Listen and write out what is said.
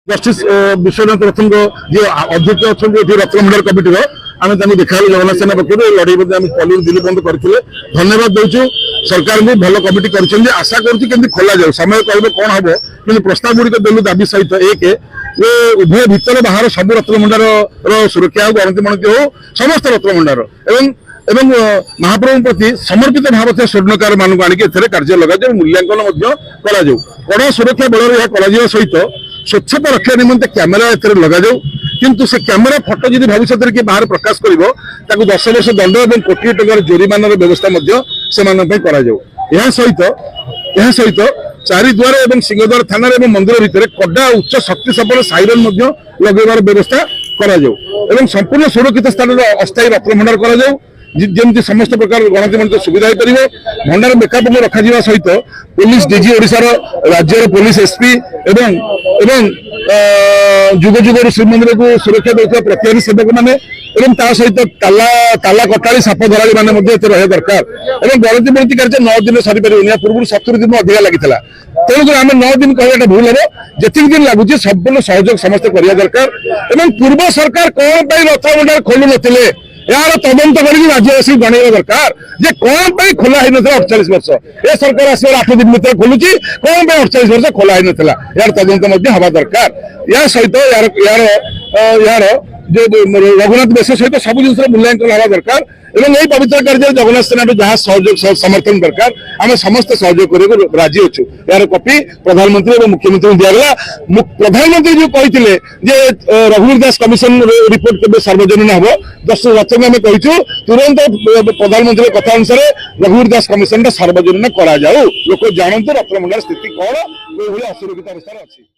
Justice Vishwanath Rathan जी अध्यक्ष अच्छा Ratnabhandar committee आम देखा जगन्नाथ सेना पक्ष लड़ाई पल्लू दिल्ली बंद करते धन्यवाद दौचु सरकार भी भल कमिटी कर आशा करुँच खोल जाऊ समय कह कौन हम कि प्रस्ताव गुड़िक देलु दाबी सहित एक उभय भितर बाहर सब रत्नभंडार सुरक्षा हो गणति मणति हो समस्त रत्नभंडार एवं महाप्रभु प्रति समर्पित भाव थे स्वर्णकार मानक आनिक कार्य लगा मूल्यांकन कड़ा सुरक्षा बल सहित स्वच्छता रक्षा निमंते कैमेरा लगा किंतु से कैमेरा फोटो जब भविष्य में बाहर प्रकाश कर 10 वर्ष दंड और कोटी टकर जोरिमानार व्यवस्था सहित चारिद्वार और सिंहद्वार थाना मंदिर भितर कड़ा उच्च शक्ति संपन्न साइरन लगेबार व्यवस्था कर संपूर्ण सुरक्षित स्थान अस्थायी रत्नभंडार कर जमी समस्त प्रकार गणति मंत्र सुविधा हो पार भंडार बेकअप रखा सहित पुलिस डीजी ओडिशार राज्यर पुलिस एसपी एवं जुग जुग श्रीमंदिर को सुरक्षा देता प्रतिहारी सेवक मैंने सहित ताला कटाड़ी साप धराड़ी मैंने रहा दरकार गणति मंत्री कार्य 9 दिन सरी पार पूर्व 70 दिन अधिक लगी तेणुक आम 9 दिन कहना भूल हम जी दिन लगुच संपूर्ण सहयोग समस्त करने दरकार पूर्व सरकार कौन रत्नभंडार खोलु नथिले यार तदंत करज्यवासी गणेवा दरकार जे कौन खोला ही नथिला 48 वर्ष ए सरकार आसर 8 दिन भीतर खोलुची कौन 48 वर्ष खोला ही नथिला यार तदंत हवा दरकार या सहित यार जो रघुनाथ बेश सहित सब जिन मूल्यांकन हवा दरकार यही पवित्र कार्य जगन्नाथ सेना जहाँ सहयोग समर्थन दरकार आम समस्त सहयोग करने राजी अच्छु यार कॉपी प्रधानमंत्री और मुख्यमंत्री दिगला प्रधानमंत्री जो कहते रघुवीर दास कमिशन रिपोर्ट के सार्वजनीन हम जस्टिस रचना आम कहीचु तुरंत प्रधानमंत्री कथा अनुसार रघुवीर दास कमिशन सार्वजनीन करा लोक जानतु रत्नभंडार स्थिति कौन असुरक्षित अवस्था अच्छी।